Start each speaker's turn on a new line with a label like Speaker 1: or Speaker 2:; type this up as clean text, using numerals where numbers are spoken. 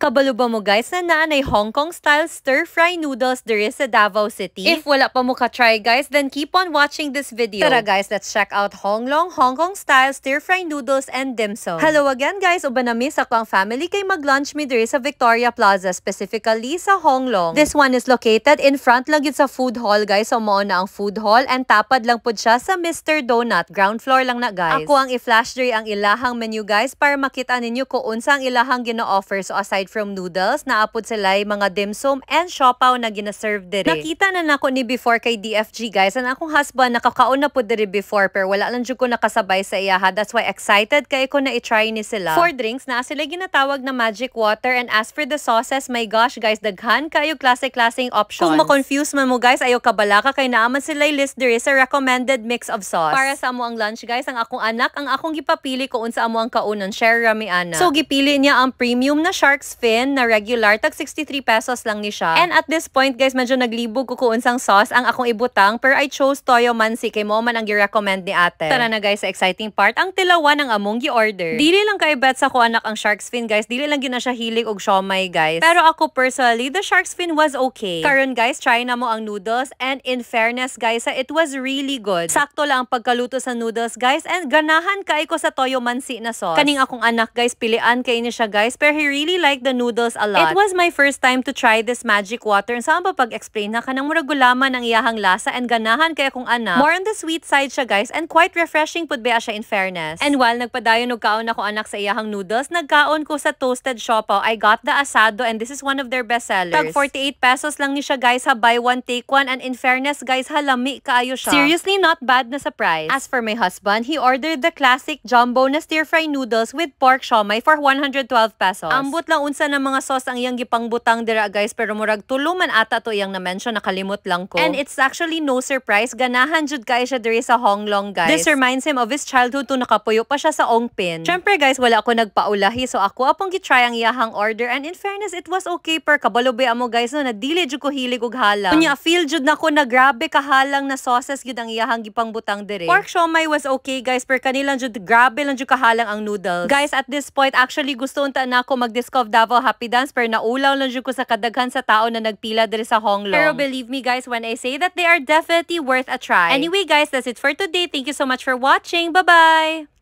Speaker 1: Kabalo ba mo guys na naanay Hong Kong style stir-fry noodles diri sa Davao City? If wala pa mo ka-try guys, then keep on watching this video. Tara guys, let's check out Hong Long Hong Kong style stir-fry noodles and dim sum. Hello again guys, uban na miss ako ang family kay mag-lunch mi diri sa Victoria Plaza, specifically sa Hong Long. This one is located in front lang yun sa food hall guys, so mao na ang food hall and tapad lang pud siya sa Mr. Donut. Ground floor lang na guys. Ako ang i-flash diri ang ilahang menu guys para makita ninyo kung unsa ang ilahang gina-offer. So aside from noodles, naapod sila mga dim sum and siopaw na gina-serve diri. Nakita na nako ni before kay DFG guys, and akong husband nakakaon na pud diri before pero wala lang jud ko nakasabay sa iyaha. That's why excited kay ko na i-try ni sila. For drinks na sila ginatawag na magic water, and as for the sauces, my gosh guys, daghan kayo klase-klaseng options. Kung ma-confuse man mo guys, ayo kabalaka kay naaman sila list diri sa recommended mix of sauce. Para sa amo ang lunch guys, ang akong anak ang akong gipapili kung unsa amo ang kaunon, share rami ana. So gipili niya ang premium na shark's fin na regular, tag 63 pesos lang ni siya. And at this point guys, medyo naglibog ko kung unsang sauce ang akong ibutang, pero I chose Toyo Mansi kay mo man ang gi-recommend ni ate. Tara na guys sa exciting part, ang tilawan ng among gi-order. Dili lang kay bet sa ko anak ang shark's fin guys, dili lang gina siya hilig og siomai guys. Pero ako personally, the shark's fin was okay. Karon guys, try na mo ang noodles, and in fairness guys, it was really good. Sakto lang ang pagkaluto sa noodles guys, and ganahan kay ko sa Toyo Mansi na sauce. Kaning akong anak guys, pilian kay niya siya guys, pero he really liked the noodles a lot. It was my first time to try this magic water. Saan ba pag-explain na kanang murag gulaman ang iyahang lasa, and ganahan kay akong anak. More on the sweet side siya guys, and quite refreshing pud ba siya in fairness. And while nagpadayon og kaon ako anak sa iyahang noodles, nagkaon ko sa toasted siopaw. I got the asado, and this is one of their best sellers. Tag 48 pesos lang ni siya guys, ha, buy one take one, and in fairness guys, halami kaayo siya. Seriously, not bad na sa price. As for my husband, he ordered the classic jumbo na stir-fry noodles with pork siomai for 112 pesos. Ambot lang unsa na mga sauce ang iyang gipangbutang dira guys, pero murag tulo man ata to iyang na-mention, nakalimot lang ko. And it's actually no surprise, ganahan jud kay siya diri sa Hong Long guys. This reminds him of his childhood to nakapuyo pa siya sa Ongpin. Syempre guys, wala ako nagpaulahi, so ako apong gitry ang iyahang order, and in fairness, it was okay, per kabalobe amo guys no, na dili jud ko hilig og halang. Kunya feel jud nako na grabe kahalang na sauces jud ang iyahang gipangbutang diri. Pork siomai was okay guys, per kanilang jud grabe lang jud kahalang ang noodles. Guys, at this point actually gusto unta na ako mag-discover Davao Happy Dance, pero naulaw lang jud ko sa kadaghan sa tao na nagpila diri sa Hong Long. Pero believe me guys when I say that they are definitely worth a try. Anyway guys, that's it for today. Thank you so much for watching. Bye-bye!